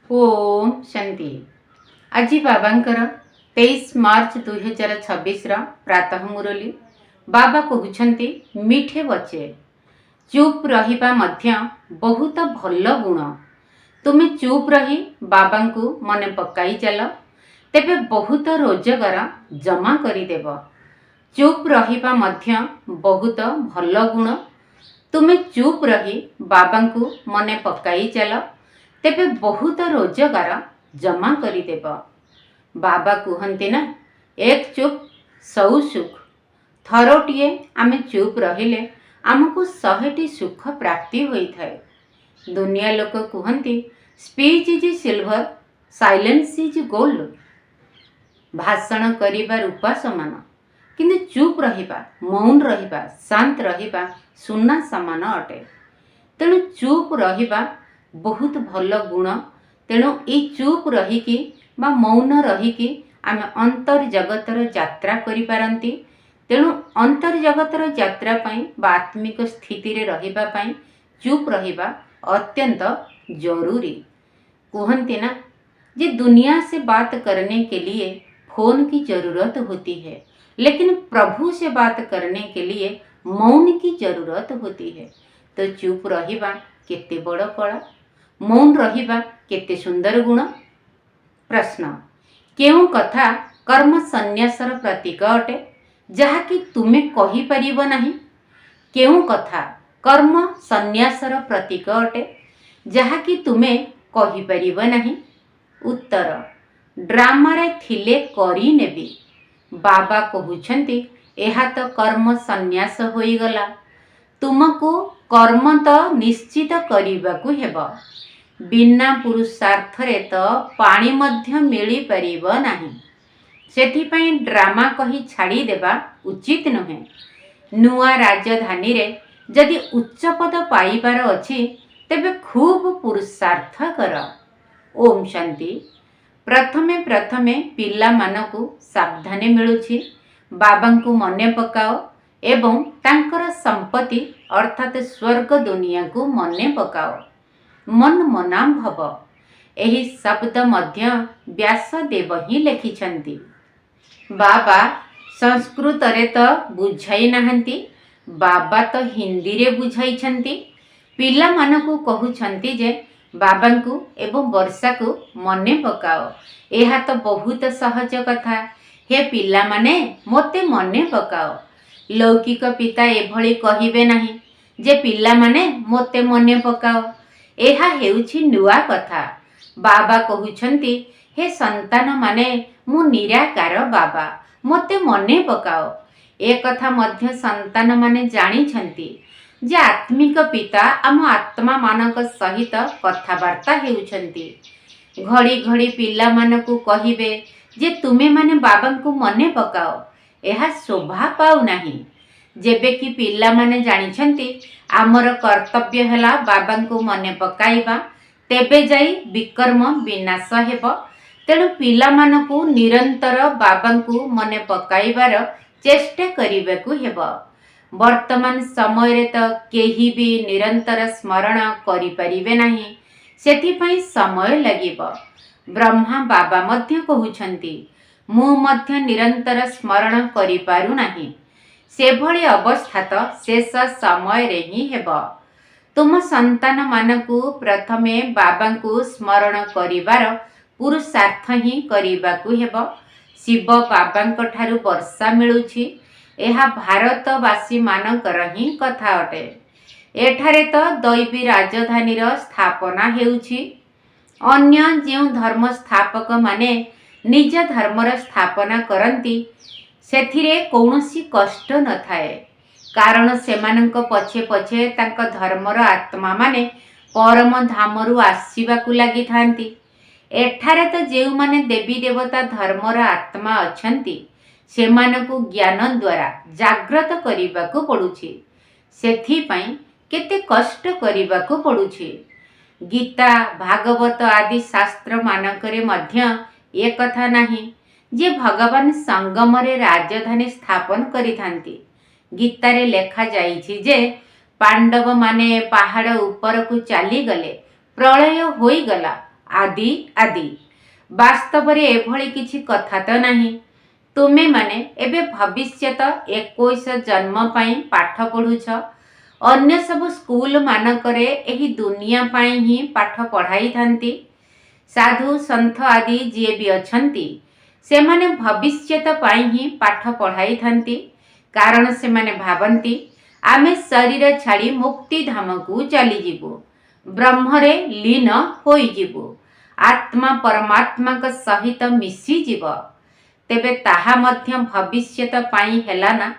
ओम शांति। आज बाबांकर 23 मार्च 2026 प्रातः मुरली बाबा कहते मीठे बचे चुप रहिबा मध्य बहुत भल गुण। तुमे चुप रही बाबा को मने पकाई चल तेबे बहुत रोजगार जमा करिदेव। चुप रहिबा मध्य बहुत भल गुण। तुमे चुप रही बाबा को मने पकाई चल तेबे बहुत रोजगार जमा करिदेव। बाबा कहते ना, एक चुप सौ सुख। थरोटिए आमे चुप रहिले आमको 100टी सुख प्राप्ति होता है। दुनिया लोक कहते speech is silver, silence is gold. भाषण करिबा रूपा समान, किंतु चुप रहिबा, मौन रहिबा, शांत रहिबा सुना समान अटे। तेणु चुप रहिबा बहुत भल गुण। तेणु ये चुप रहीकि बा मौन रहीकि आमे अंतर जगतर यात्रा करि पारंती। तेणु अंतर जगतर यात्रा पई बा आत्मिक स्थिति रे रहिबा पई चुप रहिबा अत्यंत जरूरी। कहते ना जे दुनिया से बात करने के लिए फोन की जरूरत होती है, लेकिन प्रभु से बात करने के लिए मौन की जरूरत होती है। तो चुप रहिबा केते बड़ कला, मौन रहिबा केते सुंदर गुण। प्रश्न, केउ कथा कर्म संन्यासर प्रतीक अटे जहाँकि तुमे कहि परिबो नाही? केउ कथा कर्म संन्यासर प्रतीक अटे जहाँकि तुमे कहि परिबो नाही? उत्तर, ड्रामा रे थिले करी नेबी। बाबा कहउछंती एहा तो कर्म संन्यास होई गला। तुमको कर्म तो निश्चित करिबाकू हेबो। बिना पुरुषार्थ रे तो पानी मध्य मिली परिबो नाही। सेथिपई ड्रामा कही छाड़ी देबा उचित नुहे। नुआ राजधानी रे जदि उच्च पद पाइबार अछि तेबे खूब पुरुषार्थ कर। ओम शांति। प्रथमे प्रथमे पिला मानकु सावधानी मिलुछि। बाबा को मने पकाओ एवं तांकर संपत्ति अर्थात स्वर्ग दुनिया को मने पकाओ। मन मनाम भव एही शब्द मध्य व्यासदेव ही लिखिछंती। बाबा संस्कृत रे तो बुझाई नाहंती, बाबा तो हिंदी रे बुझाइछंती। पिला मानकु कहउछंती जे बाबा को एवं वर्षा को मने पकाओ। एहा तो बहुत सहज कथा। हे पिला माने मोते मने पकाओ। लौकिक पिता एभली कहिबे नाही जे पिला माने मोते मने पकाओ। एहा हेउछि नुआ कथा। बाबा कहउछंती हे संतान माने मु निराकार बाबा, मोते मने पकाओ। ए कथा मध्य संतान माने जानिछंती जे आत्मिक पिता आम आत्मा मानक सहित कथावार्ता हेउछंती। घड़ी घड़ी पिला मानकु कहिबे जे तुमे माने बाबा को मने पकाओ, एहा शोभा पाउ नाही। जेबे कि पिला माने जानिछंती आमर कर्तव्य हैला बाबा को मने पकाइबा, तेबे जाई विकर्म विनाश हेब। तेणु पिला मानकु निरंतर बाबा को मने पकाइबार चेष्टा करिबाकू हेब। वर्तमान समय रे तो केही भी निरंतर स्मरण करि परिबे नाही, सेथिपई समय लागिब। ब्रह्मा बाबा मध्य कहउछंती मु मध्य निरंतर स्मरण करि पारु नाही। सेभଳି अवस्था तो शेष समय रे ही हेब। तुम संतान मानकु प्रथमे बाबा को स्मरण करिबार पुरुषार्थ ही करिबाकू हेब। शिव बाबा ठारू वर्षा मिलुछि, एहा भारतवासी मानकर ही कथा अटे। एठारे तो दैवी राजधानी स्थापना हेउछि। अन्य जो धर्म स्थापक माने निज धर्मर स्थापना करती सेथिरे कौनसी कष्ट न थाए, कारण सेमानंक पछे पछे तांक धर्मर आत्मा माने परम धामरु आसीबाकू लागि थांती। एठारे तो जेउ माने देवी देवता धर्मर आत्मा अछंती सेमानकू ज्ञान द्वारा जागृत करिबाकू पडुछि। सेथिपई केते कष्ट करिबाकू पडुछि। गीता भागवत आदि शास्त्र मानकरे मध्य ए कथा नाही जे भगवान संगम रे राजधानी स्थापन करिथांती। गीतारे लेखा जाइछि जे पांडव माने पहाड़ ऊपर को चली गले, प्रलय होई गला, आदि आदि। वास्तव में एभली किछि कथा तो नहीं। तुमे माने एबे भविष्यत 21 जन्म पाई पाठ पढ़ुछ। अन्य सब स्कूल मानकरे एही दुनिया पाई ही पाठ पढ़ाई थांती। साधु संत आदि जी भी अछंती से माने भविष्यत पाई ही पाठ पढ़ाई थांती। कारण से माने भावंती आमे शरीर छाड़ी मुक्ति धाम को चली जीवु, ब्रह्मरे लीन होई जीवु, आत्मा परमात्मा का सहित मिसी जीव। तेबे ताहा मध्य भविष्यत पाई हेला ना।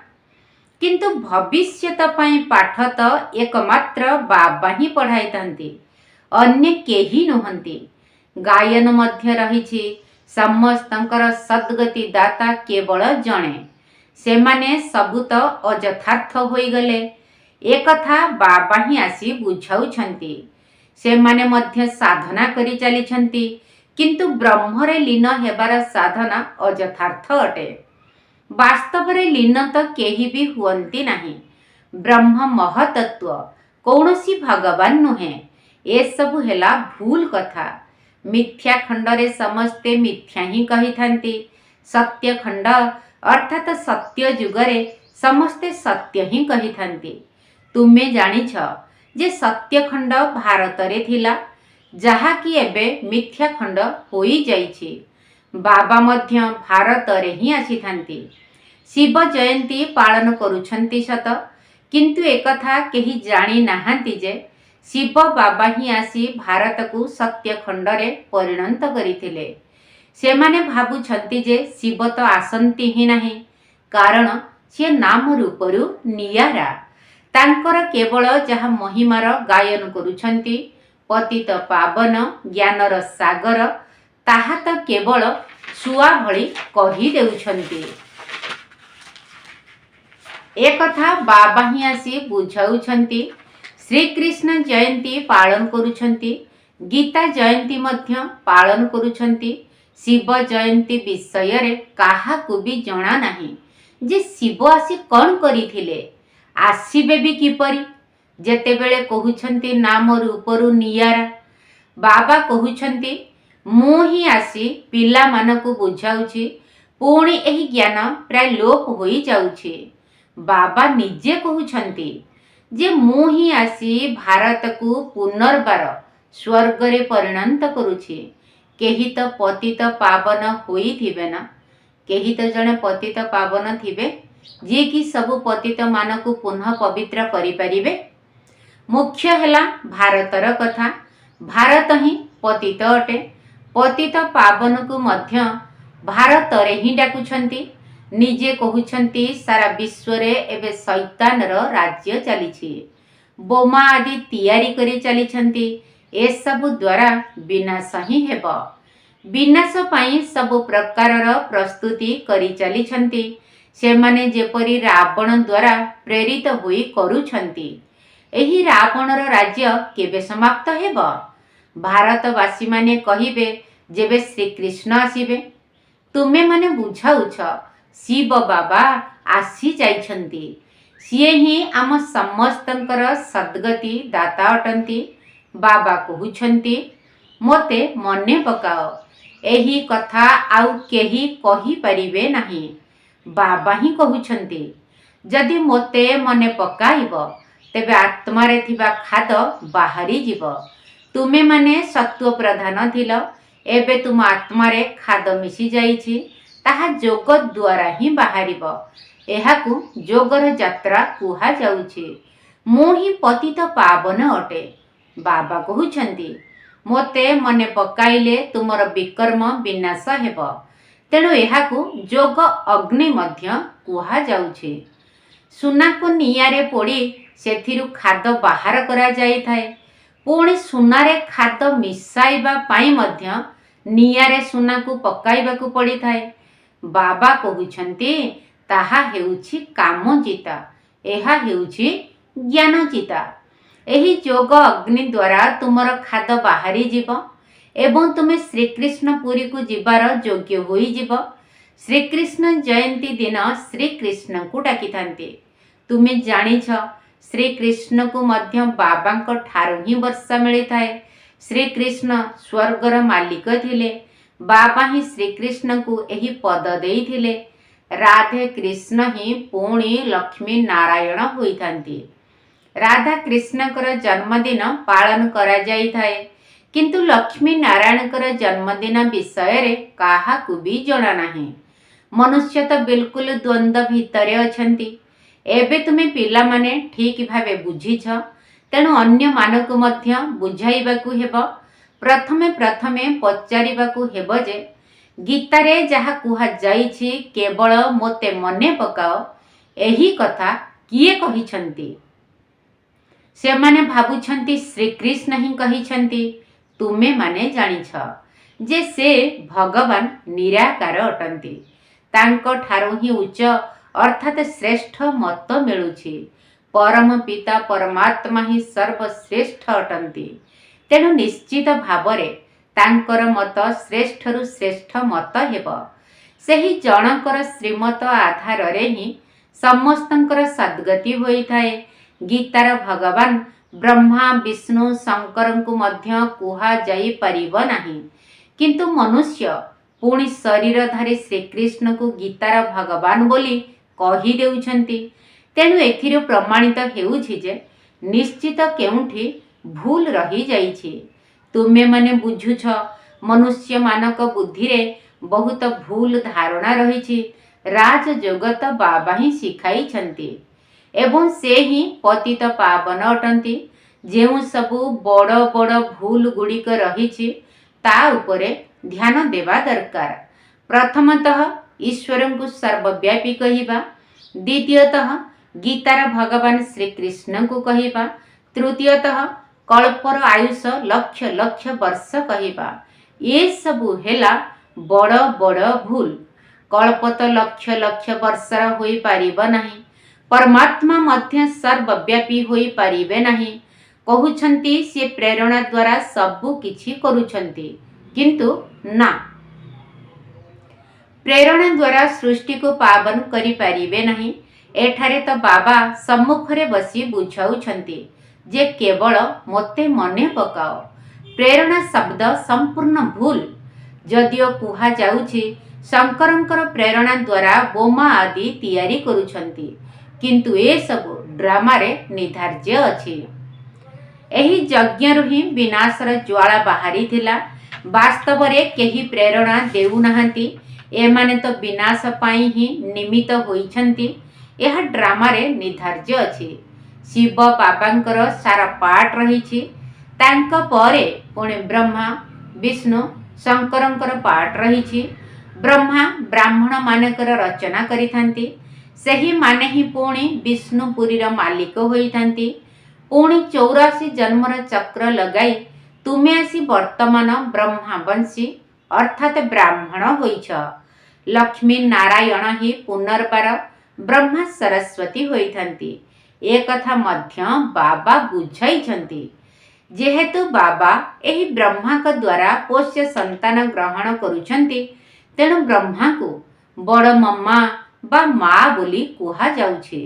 किंतु भविष्यत पाई पाठ तो एकमात्र बाबा ही पढ़ाई थांती, अन्य केही नुहंती। गायन मध्य रहिछि समस्तंकर सद्गति दाता केवल जणे। से माने सबु तो अयथार्थ होई गले। एक कथा बाबा ही आसी बुझाउछंती। से माने मध्य साधना करी चलीछंती, किंतु ब्रह्मरे लीन हेबार साधना अयथार्थ अटे। वास्तव रे लीन तो केही भी हुअंती नहीं। ब्रह्म महतत्व कौनसी भगवान नुहे। ए सबु हेला भूल कथा। मिथ्या खंडरे समस्ते मिथ्या ही कही थांती। सत्य खंड अर्थात सत्य जुगरे समस्ते सत्य ही कही थांती। तुमे जानिछ जे सत्य खंड भारत रे थिला, जहा कि एबे मिथ्या खंड होई जाइछि। बाबा मध्य भारत रे ही आसी थांती। शिव जयंती पालन करुछंती सत, किंतु एकथा केही जानी नाहांती जे शिव बाबा ही आसी भारत को सत्य खंडरे परिणत करिथिले। से माने भाबुछंती जे शिव तो आसंती ही नहीं, कारण से नाम रूपरु नियारा। तांकर केवल जहा महिमार गायन करुछंती, पतित पावन ज्ञानर सागर, ताहा तो केवल छुआ भली कही देउछंती। एक कथा बाबा ही आसी बुझाउछंती। श्री कृष्ण जयंती पालन करुछंती, गीता जयंती मध्य पालन करुछंती। शिव जयंती विषय रे काहाकु भी जणा नहीं जे शिव आसी कौन करिथिले, आसीबे भी किपरि। जेतेबेले कहुछंती नाम रूपरु नियारा, बाबा कहुछंती मु ही आसी पिला मानकु बुझाउछि, पुणी एही ज्ञान प्राय लोप होई जाउछि। बाबा निजे कहुछंती जे मु ही आसी भारत को पुनर्बार स्वर्ग रे परिणत करुछि। केही तो पतित पावन होई थिबे ना, केही तो जने पतित पावन थिबे जे कि सबु पतित मानकु पुनः पवित्र करि परिबे। मुख्य हेला भारतर कथा। भारत ही पतित अटे। पतित पावन को मध्य भारत रे ही डाकुछंती। निजे कहुछंती सारा विश्व रे एबे शैतान रो राज्य चलीछि। बोमा आदि तैयारी करी चलीछंती। ए सबु द्वारा विनाश ही हेब। विनाश पाई सबु प्रकारर प्रस्तुति करी चलीछंती। से माने जेपरी रावण द्वारा प्रेरित होई करूछंती। एही रावणर राज्य केबे समाप्त हेब? भारतवासी माने कहिबे जेबे श्री कृष्ण आसीबे। तुमे माने बुझाउछ शिव बाबा आसी जाइछंती। सिए ही आम समस्तंकर सद्गति दाता अटंती। बाबा कहुछंती मोते मने पकाओ। एही कथा आउ केही कही परिबे नहीं। बाबा ही कहुछंती जदि मोते मने पकाइब तेबे आत्मारे थिबा खाद बाहरी जीव। तुमे माने सत्व प्रधान थिल, एबे तुम आत्मारे खाद मिसी जाइछि, ताहा जोग द्वारा ही बाहरिब। एहाकु जोगर यात्रा कुहा जाउछि। मु ही पतित पावन अटे। बाबा कहुछंती मोते मने पकाइले तुमर विकर्म विनाश हेब। तेणु एहाकु जोग अग्नि मध्य कुहा जाउछि। सुना को नियारे पोड़ी सेथिरु खाद बाहर करा जाई थाए। पुणी सुनारे खाद मिसाइबा पाई मध्य नियारे सुना को पकाइबा को पड़ी थाए। बाबा कहुछंती ताहा हेउछि कामचिता, एहा हेउछि ज्ञानचिता। एही जोग अग्नि द्वारा तुमर खाद बाहरी जीव एवं तुमे श्रीकृष्ण पुरी को जीवार योग्य होई जीव। श्रीकृष्ण जयंती दिन श्रीकृष्ण को डाकी थांती। तुमे जानिछ श्रीकृष्ण को मध्य बाबा ठारू ही वर्षा मिली थाए। श्रीकृष्ण स्वर्गर मालिक थिले। बाबा ही श्रीकृष्ण को एही पद देइथिले। राधे कृष्ण ही पुणी लक्ष्मी नारायण होइथांती। राधा कृष्णकर जन्मदिन पालन करा जाई थाए, किंतु लक्ष्मी नारायणकर जन्मदिन विषय रे काहाकू भी जणा नाही। मनुष्य तो बिल्कुल द्वंद्व भितरे अछंती। एबे तुमे पिला माने ठीक भावे बुझिछ, तेणु अन्य मानकु मध्य बुझाइबाकू हेब। प्रथमे प्रथमे पचारिबाकू हेब जे गीतारे जहा कुहा जाइछि केवल मोते मने पकाओ, एही कथा किए कहिछंती? सेमाने भाबुछंती श्रीकृष्ण ही कहिछंती। तुमे माने जानिछ जे से भगवान निराकार अटंती। तांको ठारू ही उच्च अर्थात श्रेष्ठ मत मिलुछि। परम पिता परमात्मा ही सर्वश्रेष्ठ अटंती। तेणु निश्चित भावरे तांकर मत श्रेष्ठरु श्रेष्ठ मत हेब। सेही जनकर श्रीमत आधार रे ही समस्तंकर सद्गति होई थाए। गीतार भगवान ब्रह्मा विष्णु शंकरंकु मध्य कुहा जाई परिब नाही, किंतु मनुष्य पुणी शरीरधारी श्रीकृष्ण को गीतार भगवान बोली कही देउछंती। तेणु एथिरो प्रमाणित हेउछि जे निश्चित केउठी भूल रही जाइछि। तुमे माने बुझुछ मनुष्य मानक बुद्धि रे बहुत भूल धारणा रहिछि। राज जगत बाबा ही शिखाइछंती एवं से ही पतित पावन अटंती। जेउ सबु बड़ बड़ भूल गुड़िक रहिछि ता उपरे ध्यान देवा दरकार। प्रथमतः ईश्वर को सर्वव्यापी कहिबा, द्वितीयतः गीतार भगवान श्रीकृष्ण को कहिबा, तृतीयतः कल्पर आयुष लक्ष लक्ष वर्ष कहिबा। ये सबु हेला बड़ बड़ भूल। कल्प तो लक्ष लक्ष वर्षर होई पारिब नाही। परमात्मा मध्य सर्वव्यापी होई पारिबे नाही। कहउछंती से प्रेरणा द्वारा सबु किछि करूछंती, किंतु ना, प्रेरणा द्वारा सृष्टि को पावन करि पारिबे नाही। एठारे तो बाबा सम्मुखरे बसी बुझाउछंती जे केवल मोते मने पकाओ। प्रेरणा शब्द संपूर्ण भूल। जदियो कुहा जाउछि शंकरंकर प्रेरणा द्वारा बोमा आदि तैयारी करूछंती, किंतु ए सब ड्रामा रे निर्धार्य अछि। एही यज्ञरु ही विनाशर ज्वाला बाहरी थिला। वास्तव रे केही प्रेरणा देउ नाहंती। एमाने तो विनाश पाई ही निमित्त होइछंती। यह ड्रामा रे निर्धार्य अछि। शिव बाबांकर सारा पाठ रहिछि। तांका परे पुणे ब्रह्मा विष्णु शंकरंकर पाठ रहिछि। ब्रह्मा ब्राह्मण मानकर रचना करिथांती। सेही माने ही पुणी विष्णुपुरीर मालिक होइथांती। पुणी 84 जन्मर चक्र लगाई तुमे आसी वर्तमान ब्रह्मावंशी अर्थात ब्राह्मण होइछ। लक्ष्मी नारायण ही पुनर्बार ब्रह्मा सरस्वती होइथांती। ए कथा मध्य बाबा बुझाइछंती। जेहेतु बाबा एही ब्रह्मा का द्वारा पोष्य संतान ग्रहण करुछंती, तेणु ब्रह्मा को बड़ मम्मा बा माँ बोली कुहा जाउछि।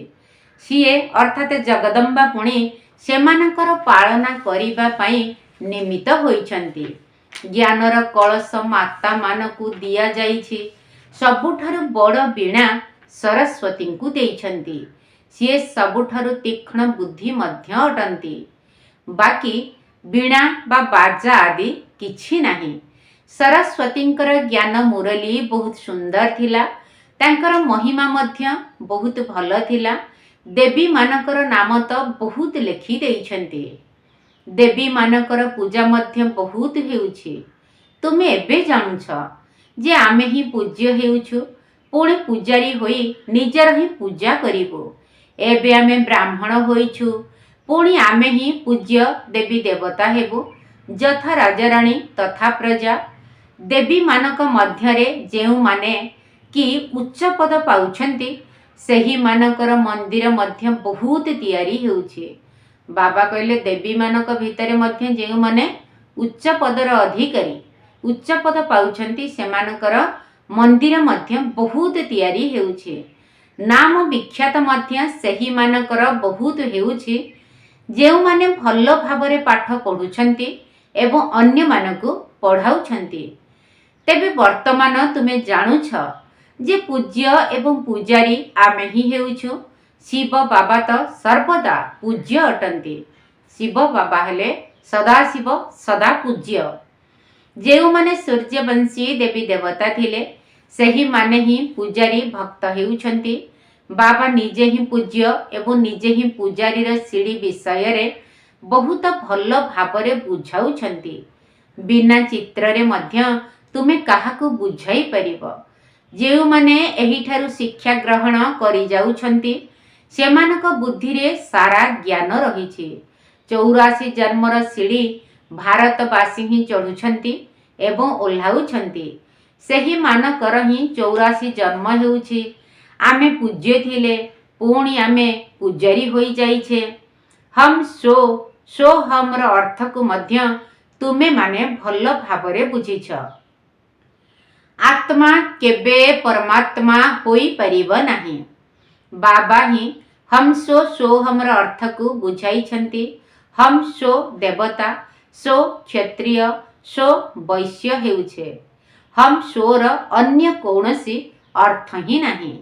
सीए अर्थात जगदम्बा पुणी सेमानकर पालना करिबा पई निमित्त होइछंती। ज्ञानर कलश माता मानकु दिया जाइछि। सबुठारु बड़ वीणा सरस्वती को देइछंती। सीए सबुठारु तीक्ष्ण बुद्धि मध्य अटंती। बाकी वीणा बा बाजा आदि किछि नाही। सरस्वतींकर ज्ञान मुरली बहुत सुंदर थिला। तांकर महिमा मध्य बहुत भल थिला। देवी मानकर नाम तो बहुत लेखि देइछंती। देवी मानकर पूजा मध्य बहुत हेउछि। तुमे एबे जानुछ जे आमे ही पूज्य हेउछु। पुणे पूजारी होई निजर ही पूजा करिबो। एबे आमे ब्राह्मण होइछु। पुणी आमे ही पूज्य देवी देवता हेबु। यथा राजाराणी तथा प्रजा। देवी मानक मध्यरे जेउ माने कि उच्च पद पाउछंती, सेही मानकर मंदिर मध्य बहुत तैयारी हेउछि। बाबा कहले देवी मानक भितरे मध्य जेउ माने उच्च पदर अधिकारी उच्च पद पाउछंती, सेमानकर मंदिर मध्य बहुत तैयारी हेउछि। नाम विख्यात मध्य सेही मानकर बहुत हेउछि। जेउ माने भल्ल भावरे पाठ पढुछंती, एवं अन्य मानकु पढ़ाउछंती। तेबे वर्तमान तुमे जानुछ जे पूज्य एवं पूजारी आमे ही हेउछु। शिव बाबा तो सर्वदा पूज्य अटंती। शिव बाबा हेले सदाशिव सदा पूज्य। जेउ माने सूर्यवंशी देवी देवता थिले सही माने ही पूजारी भक्त हेउछंती। बाबा निजे ही पूज्य एवं निजे ही पूजारीर सीढ़ी विषय रे बहुत भल भावरे बुझाउछंती। बिना चित्र रे मध्य तुमे काहाकु बुझाई परिबो। जेउ माने एही ठारु शिक्षा ग्रहण करि जाउछंती सेमानक बुद्धि रे सारा ज्ञान रहिछि। 84 जन्मर सीढ़ी भारतवासी ही चढ़ुछंती एवं ओह्लाउछंती। सेही मानकर ही 84 जन्म हेउछि। आमे पूज्य थिले पुणी आमे पूजारी होई जाइछे। हम सो हमर अर्थ को मध्य तुमे माने भल भावरे बुझिछ। आत्मा केबे परमात्मा होई परिब नाही। बाबा ही हम सो हमर अर्थ को बुझाइछंती। हम सो देवता सो क्षत्रिय सो वैश्य हेउछे। हम सोर अन्य कौनसी अर्थ ही नाही।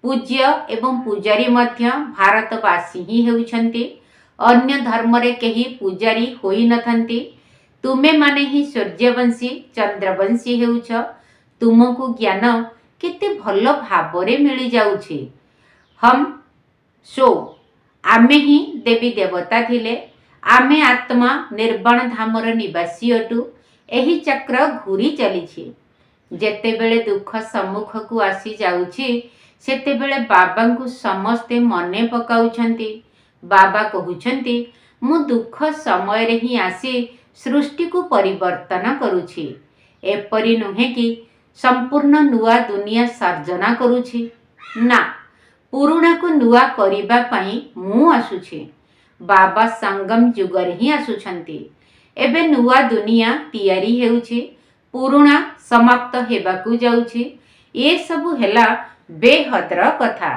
पूज्य एवं पूजारी मध्य भारतवासी ही हेउछंती। अन्य धर्म रे केही पूजारी होई नथंती। तुमे माने ही सूर्यवंशी चंद्रवंशी हेउछ। तुमको ज्ञान केते भल भावरे मिली जाउछि। हम सो आमे ही देवी देवता थिले। आमे आत्मा निर्वाण धामर निवासी अटु। एही चक्र घूरी चलीछि। जेते बेले दुख सम्मुख को आसी जाउछि सेते बेले बाबा को समस्ते मने पकाउछंती। बाबा कहुछंती मु दुख समय रे ही आसी सृष्टि को परिवर्तन करुछि। एपरि नुहे कि संपूर्ण नुआ दुनिया सर्जना करुछि। ना, पुरुणा को नुआ करिबा पई मु आसुछि। बाबा संगम जुगर ही आसुछंती। एबे नुआ दुनिया तियारी हेउछि। पुरुणा समाप्त हेबाकू जाउछि। ए सबु हेला बेहदर कथा।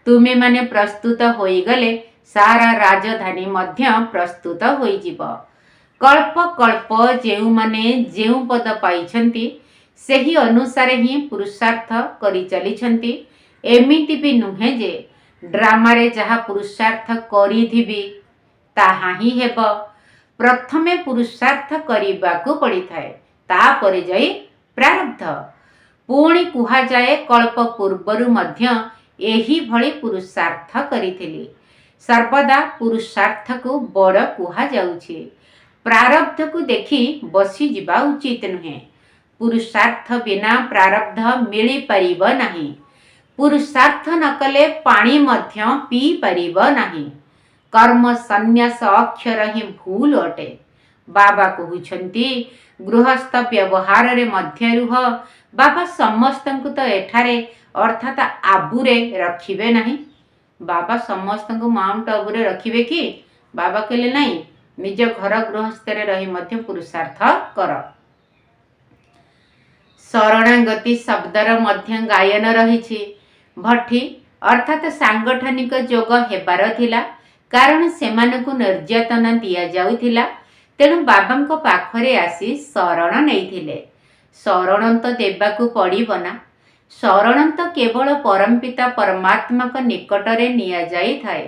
तुमे माने प्रस्तुत होई गले सारा राजधानी मध्य प्रस्तुत होई जिवो। कल्प कल्प जेउ माने जेउ पद पाइछंती सेही अनुसार ही पुरुषार्थ करि चलिछंती। एमिति भी नुहे जे ड्रामा रे जहा पुरुषार्थ करिथिबी ताहा ही हेबो। प्रथमे पुरुषार्थ करिबाकू पड़िथाए तापरे जाई प्रारब्ध। पुणी कुहा जाए कल्प पूर्वरु मध्य एही भली पुरुषार्थ करिथिली। सर्वदा पुरुषार्थ को बड़ कुहा जाउछि। प्रारब्ध को देखि बसी जिबा उचित नुहे। पुरुषार्थ बिना प्रारब्ध मिली परिब नाही। पुरुषार्थ नकले पानी मध्य पी परिब नाही। कर्म संन्यास अक्षर ही भूल अटे। बाबा कहुछंती गृहस्थ व्यवहार रे मध्य रुह। बाबा समस्तंकु तो एठारे अर्थात आबुरे रखिबे नाही। बाबा समस्तंकु माउंट आबुरे रखिबे कि? बाबा कहले नाही, निज घर गृहस्थ रे रही मध्य पुरुषार्थ कर। शरणागति शब्दर मध्य गायन रहिछि। भट्टी अर्थात सांगठनिक जोग हेबार थिला। कारण सेमानकु निर्यातना दिया जाउथिला। तेणु बाबांको पाखरे आसी शरण नैथिले। शरण तो देबाकू पड़िबो ना। शरण तो केवल परमपिता परमात्मा को निकटरे निया जाई थाए।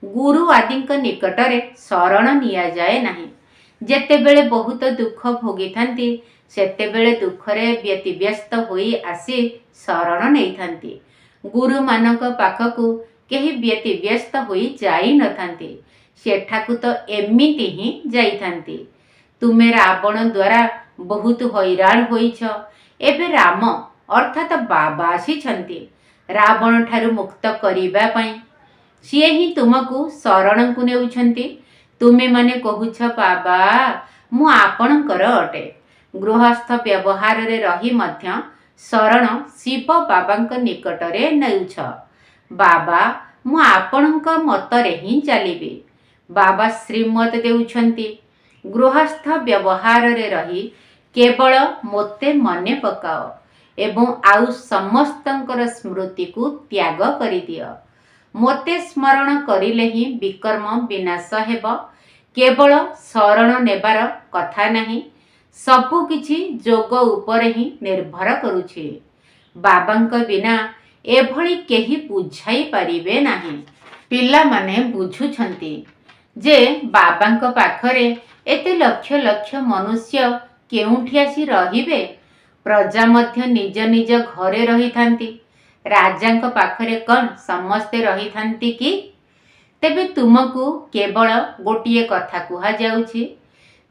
गुरु आदिक निकटरे शरण निया जाए नाही। जेतेबेले बहुत दुख भोगिथांती सेतेबेले दुखरे व्यतिव्यस्त होई आसी शरण नैथांती। गुरु मानक पाखकू केही व्यतिव्यस्त होई जाई नथांती। सेठाकू तो एमिति ही जाइथांती। तुमे रावण द्वारा बहुत हैरान होइछ। एबे राम अर्थात बाबा आसीछंती रावण ठारू मुक्त करिबा पई। सिए ही तुमको शरण को नेउछंती। तुमे माने कहुछ बाबा मु आपणकर अटे। गृहस्थ व्यवहार रे रही मध्य शरण शिव बाबांक निकटरे नेउछ। बाबा मु आपणक मतरे ही चलिबी। बाबा श्रीमत देउछंती गृहस्थ व्यवहार रे रही केवल मोते मने पकाओ एवं आउ समस्तंकर स्मृति को त्याग करि दियो। मोते स्मरण करिले ही विकर्म विनाश हेब। केवल शरण नेबार कथा नहीं, सबु किछि जोग उपरे ही निर्भर करुछि। बाबांक बिना एभली केही बुझाई पारिबे नाही। पिला माने बुझुछंती जे बाबांक पाखरे एते लक्ष लक्ष मनुष्य केउठी आसी रहिबे। प्रजा मध्य निज निज घरे रहिथांती, राजांक पाखरे कौन समस्ते रहिथांती कि? तेबे तुमको केवल गोटिए कथा कुहा जाउछि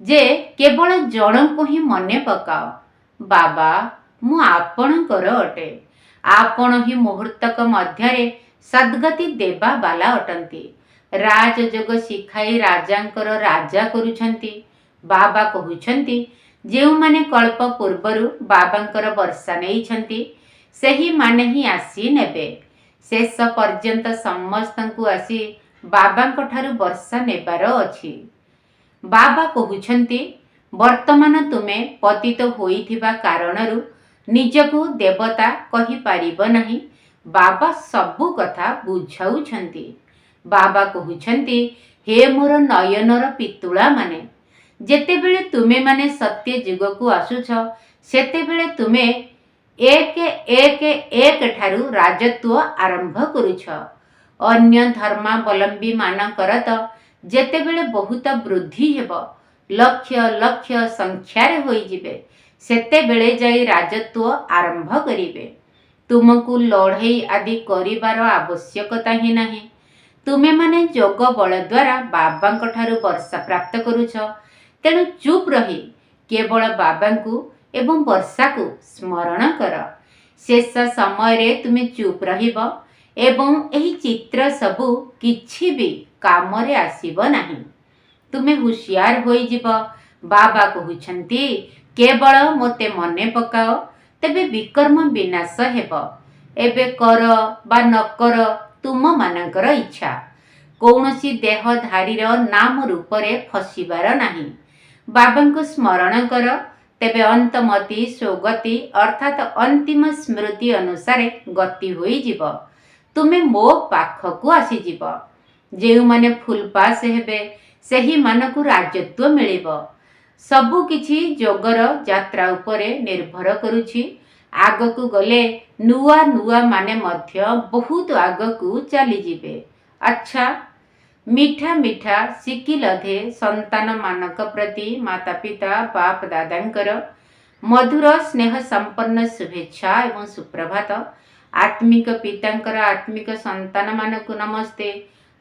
जे केवल जणको ही मने पकाओ, बाबा मु आपणकर अटे। आपण ही मुहूर्तक मध्यरे सद्गति देबा बाला अटंती। राजयोग शिखाई राजांकर राजा करुछंती। बाबा कहुछंती जेउ माने कल्प पूर्वरु बाबांकर वर्षा नेइछंती सेही माने ही आसी नेबे। शेष पर्यंत समस्तंकु आसी बाबांक ठारु वर्षा नेबार अछि। बाबा कहुछंती वर्तमान तुमे पतित होइथिबा कारणरु निजकु देवता कहि पारिब नाही। बाबा सबु कथा बुझाउछंती। बाबा कहुछंती हे मोर नयनर पितुळा माने, जेतेबेले तुमे माने सत्य जुगकु आसुछ सेतेबेले तुमे एक एक एक ठारु राजत्व आरंभ करुछ। अन्य धर्मावलंबी मानकर त जेतेबेले बहुत वृद्धि हेब, लक्ष लक्ष संख्यारे होई जिबे, सेतेबेले जाई राजत्व आरंभ करिबे। तुमको लड़ाई आदि करिबार आवश्यकता ही नाही। तुमे माने जोग बल द्वारा बाबांक ठारु वर्षा प्राप्त करुछ। तेणु चुप रही केवल बाबांकु एवं वर्षा को स्मरण कर। शेष समय रे तुमे चुप रहिब एवं एही चित्र सबु किछि भी काम रे आसीब नाही। तुमे हुशियार होई जिब। बाबा कहुछंती केवल मोते मने पकाओ, तेबे विकर्म विनाश हेब। एबे कर बा न कर तुम मानकर इच्छा। कौनसी देहधारीर नाम रूपरे फसिबार नाही। बाबांको स्मरण कर, तेबे अंतमति स्वगति अर्थात अंतिम स्मृति अनुसारे गति होई जिब। तुमे मो पाखकु आसी जिब। जेउ माने फुल पास हेबे सेही मानकु राजत्व मिलिब। सबु किछि जोगर यात्रा उपरे निर्भर करुछि। आगकु गले नुआ नुआ माने मध्य बहुत आगकु चली जिबे। अच्छा, मीठा मीठा सिकिलधे संतान मानक प्रति माता पिता बाप दादांकर मधुर स्नेह संपन्न शुभेच्छा एवं सुप्रभात। आत्मिक पितांकर आत्मिक संतान मानकु नमस्ते।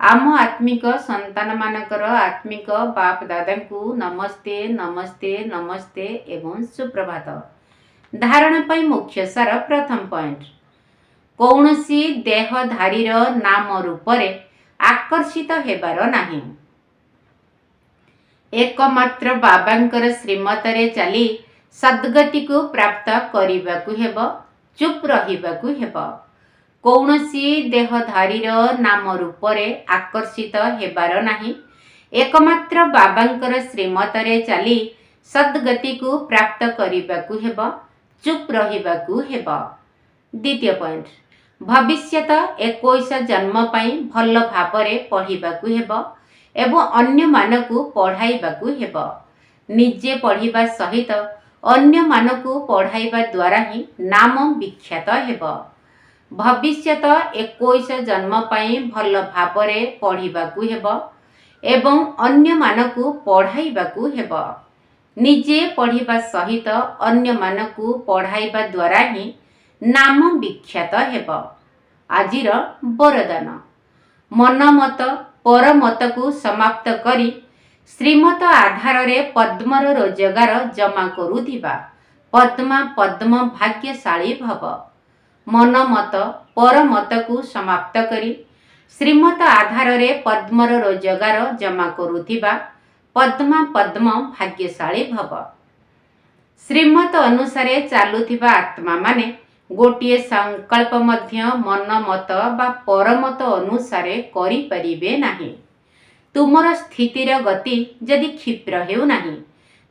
आम आत्मिक संतान मानकर आत्मिक बाप दादांकु नमस्ते नमस्ते नमस्ते एवं सुप्रभात। धारणा पई मुख्य सार प्रथम पॉइंट, कौनसी देहधारीर नाम रूपरे आकर्षित हेबार नाही। एकमात्र बाबांकर श्रीमतरे चली सद्गति को प्राप्त करिबाकु हेब, चुप रहिबाकु हेब। कौनसी देहधारीर नाम रूपरे आकर्षित हेबार नाही। एकमात्र बाबांकर श्रीमतरे चली सद्गति को प्राप्त करिबाकु हेब, चुप रहिबाकु हेब। द्वितीय पॉइंट, भविष्यत 21 जन्म पाई भल भावरे पढ़िबाकु हेब एवं अन्य मानकु पढ़ाइबाकु हेब। निजे पढ़िबा सहित अन्य मानकु पढ़ाइबा द्वारा ही नाम विख्यात हेब। भविष्यत 21 जन्म पाई भल भावरे पढ़िबाकु हेब एवं अन्य मानकु पढ़ाइबाकु हेब। निजे पढ़िबा सहित अन्य मानकु पढ़ाइबा द्वारा ही नाम विख्यात हेब। आजिर वरदान, मनमत परमत को समाप्त करी श्रीमत आधार रे पद्मर रोजगार जमा करुथिबा पद्मा पद्म भाग्यशाली भव। मनमत परमत को समाप्त करी श्रीमत आधार रे पद्मर रोजगार जमा करुथिबा पद्मा पद्म भाग्यशाली भव। श्रीमत अनुसारे चालुथिबा आत्मा माने गोटिए संकल्प मध्य मनमत बा परमत अनुसारे करि परिबे नाही। तुमर स्थितिर गति जदि क्षिप्र हेउ नाही,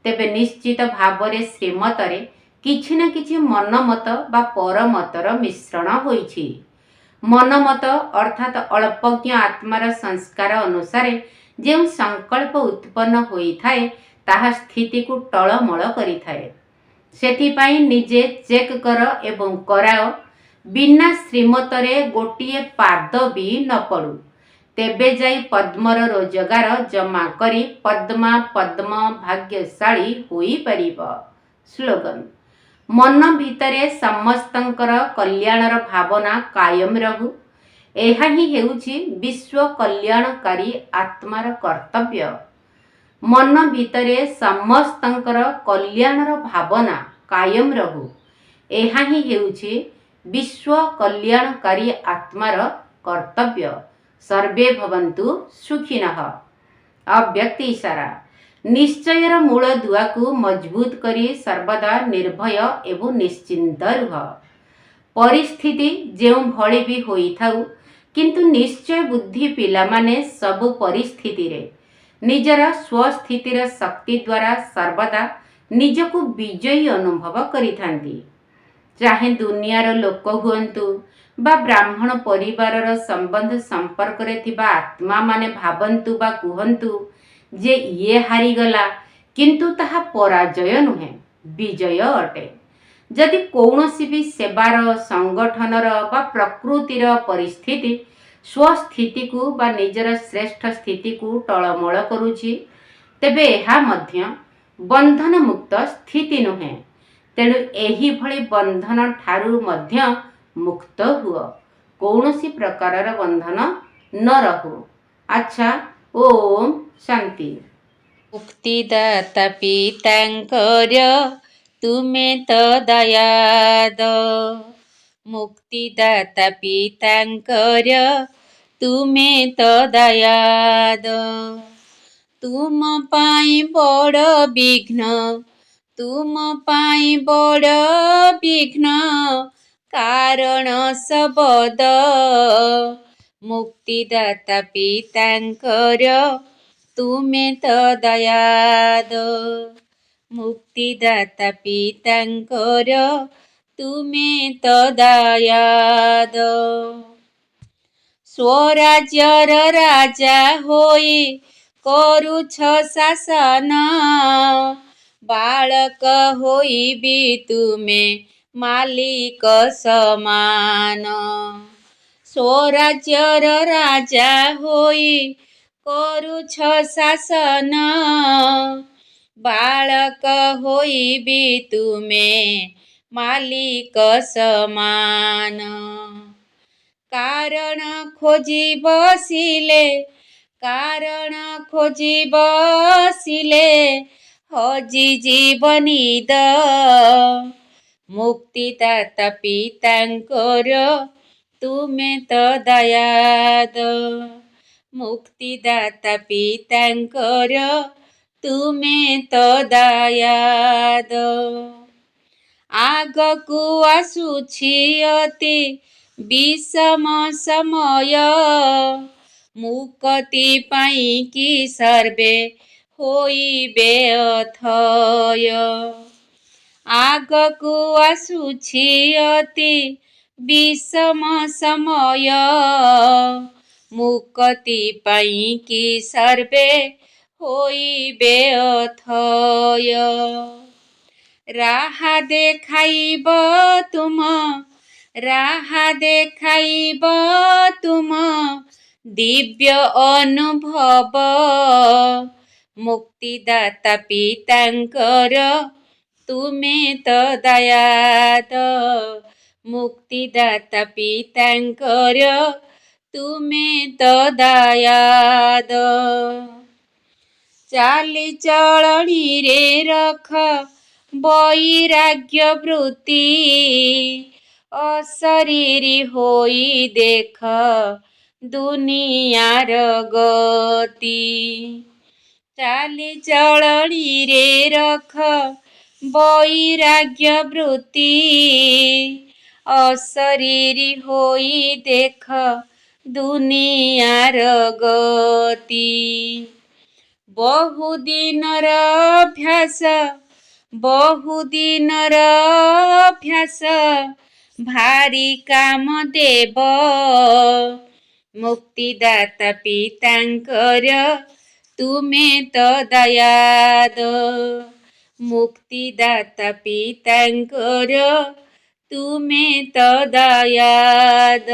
तेबे निश्चित भावरे श्रीमतरे किछि न किछि मनमत बा परमतर मिश्रण होइछि। मनमत अर्थात अल्पज्ञ आत्मार संस्कार अनुसारे ଯେଉଁ ସଂକଳ୍ପ ଉତ୍ପନ୍ନ ହୋଇଥାଏ ତାହା ସ୍ଥିତିକୁ ଟଳମଳ କରିଥାଏ। ସେଥିପାଇଁ ନିଜେ ଚେକ୍ କର ଏବଂ କରାଅ, ବିନା ଶ୍ରୀମତରେ ଗୋଟିଏ ପାଦ ବି ନ ପଡ଼ୁ। ତେବେ ଯାଇ ପଦ୍ମର ରୋଜଗାର ଜମା କରି ପଦ୍ମା ପଦ୍ମ ଭାଗ୍ୟଶାଳୀ ହୋଇପାରିବ। ସ୍ଲୋଗାନ: ମନ ଭିତରେ ସମସ୍ତଙ୍କର କଲ୍ୟାଣର ଭାବନା କାୟମ ରହୁ। ଏହା ହିଁ ହେଉଛି ବିଶ୍ୱ କଲ୍ୟାଣକାରୀ ଆତ୍ମାର କର୍ତ୍ତବ୍ୟ। ମନ ଭିତରେ ସମସ୍ତଙ୍କର କଲ୍ୟାଣର ଭାବନା କାୟମ ରହୁ। ଏହା ହିଁ ହେଉଛି ବିଶ୍ୱ କଲ୍ୟାଣକାରୀ ଆତ୍ମାର କର୍ତ୍ତବ୍ୟ। ସର୍ବେ ଭବନ୍ତୁ ସୁଖିନଃ। ଅବ୍ୟକ୍ତ ଇଶାରା: ନିଶ୍ଚୟର ମୂଳ ଦୁଆକୁ ମଜବୁତ କରି ସର୍ବଦା ନିର୍ଭୟ ଏବଂ ନିଶ୍ଚିନ୍ତ ରୁହ। ପରିସ୍ଥିତି ଯେଉଁଭଳି ବି ହୋଇଥାଉ, କିନ୍ତୁ ନିଶ୍ଚୟ ବୁଦ୍ଧି ପିଲାମାନେ ସବୁ ପରିସ୍ଥିତିରେ ନିଜର ସ୍ୱସ୍ଥିତିର ଶକ୍ତି ଦ୍ୱାରା ସର୍ବଦା ନିଜକୁ ବିଜୟୀ ଅନୁଭବ କରିଥାନ୍ତି। ଚାହେଁ ଦୁନିଆର ଲୋକ ହୁଅନ୍ତୁ ବା ବ୍ରାହ୍ମଣ ପରିବାରର ସମ୍ବନ୍ଧ ସମ୍ପର୍କରେ ଥିବା ଆତ୍ମାମାନେ ଭାବନ୍ତୁ ବା କୁହନ୍ତୁ ଯେ ଇଏ ହାରିଗଲା, କିନ୍ତୁ ତାହା ପରାଜୟ ନୁହେଁ, ବିଜୟ ଅଟେ। ଯଦି କୌଣସି ବି ସେବାର, ସଂଗଠନର ବା ପ୍ରକୃତିର ପରିସ୍ଥିତି ସ୍ୱସ୍ଥିତିକୁ ବା ନିଜର ଶ୍ରେଷ୍ଠ ସ୍ଥିତିକୁ ଟଳମଳ କରୁଛି, ତେବେ ଏହା ମଧ୍ୟ ବନ୍ଧନମୁକ୍ତ ସ୍ଥିତି ନୁହେଁ। ତେଣୁ ଏହିଭଳି ବନ୍ଧନ ଠାରୁ ମଧ୍ୟ ମୁକ୍ତ ହୁଅ। କୌଣସି ପ୍ରକାରର ବନ୍ଧନ ନ ରହୁ। ଆଚ୍ଛା, ଓମ୍ ଶାନ୍ତି। ମୁକ୍ତିଦାତା ପିତାଙ୍କର ତୁମେ ତ ଦୟାଦ। ମୁକ୍ତିଦାତା ପିତାଙ୍କର ତୁମେ ତ ଦୟାଦ। ତୁମ ପାଇଁ ବଡ଼ ବିଘ୍ନ, ତୁମ ପାଇଁ ବଡ଼ ବିଘ୍ନ କାରଣ ଶବଦ। ମୁକ୍ତିଦାତା ପିତାଙ୍କର ତୁମେ ତ ଦୟାଦ। ମୁକ୍ତିଦାତା ପିତାଙ୍କର ତୁମେ ତ ଦୟାଦ। ସ୍ୱରାଜ୍ୟର ରାଜା ହୋଇ କରୁଛ ଶାସନ, ବାଳକ ହୋଇ ବି ତୁମେ ମାଲିକ ସମାନ। ସ୍ୱରାଜ୍ୟର ରାଜା ହୋଇ କରୁଛ ଶାସନ, ବାଳକ ହୋଇ ବି ତୁମେ ମାଲିକ ସମାନ। କାରଣ ଖୋଜି ବସିଲେ, କାରଣ ଖୋଜି ବସିଲେ ହଜିଯିବ ନିଦ। ମୁକ୍ତିଦାତା ପିତାଙ୍କର ତୁମେ ତ ଦୟାଦ। ମୁକ୍ତିଦାତା ପିତାଙ୍କର ତୁମେ ତ ଦୟାଦ। ଆଗକୁ ଆସୁଛି ଅତି ବିଷମ ସମୟ, ମୁକ୍ତି ପାଇଁ କି ସର୍ବେ ହୋଇବେ ଅଥୟ। ଆଗକୁ ଆସୁଛି ଅତି ବିଷମ ସମୟ, ମୁକ୍ତି ପାଇଁ କି ସର୍ବେ ହୋଇବେ ଅଥୟ। ରାହା ଦେଖାଇବ ତୁମ, ରାହା ଦେଖାଇବ ତୁମ ଦିବ୍ୟ ଅନୁଭବ। ମୁକ୍ତିଦାତା ପିତାଙ୍କର ତୁମେ ତ ଦୟାଦ। ମୁକ୍ତିଦାତା ପିତାଙ୍କର ତୁମେ ତ ଦୟାଦ। ଚାଲିଚଳଣିରେ ରଖ ବୈରାଗ୍ୟ ବୃତ୍ତି, ଅଶରୀରୀ ହୋଇ ଦେଖ ଦୁନିଆର ଗତି। ଚାଲିଚଳଣିରେ ରଖ ବୈରାଗ୍ୟ ବୃତ୍ତି, ଅଶରୀରୀ ହୋଇ ଦେଖ ଦୁନିଆର ଗତି। ବହୁଦିନର ଅଭ୍ୟାସ, ବହୁଦିନର ଅଭ୍ୟାସ ଭାରି କାମ ଦେବ। ମୁକ୍ତିଦାତା ପିତାଙ୍କର ତୁମେ ତ ଦୟାଦ। ମୁକ୍ତିଦାତା ପିତାଙ୍କର ତୁମେ ତ ଦୟାଦ।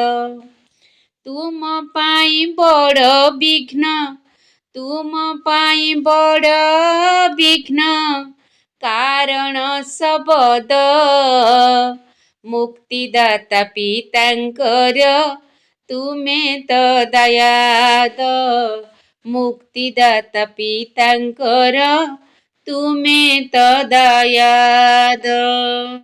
ତୁମ ପାଇଁ ବଡ଼ ବିଘ୍ନ, ତୁମ ପାଇଁ ବଡ଼ ବିଘ୍ନ କାରଣ ଶବଦ। ମୁକ୍ତିଦାତା ପିତାଙ୍କର ତୁମେ ତ ଦୟାଦ। ମୁକ୍ତିଦାତା ପିତାଙ୍କର ତୁମେ ତ ଦୟାଦ।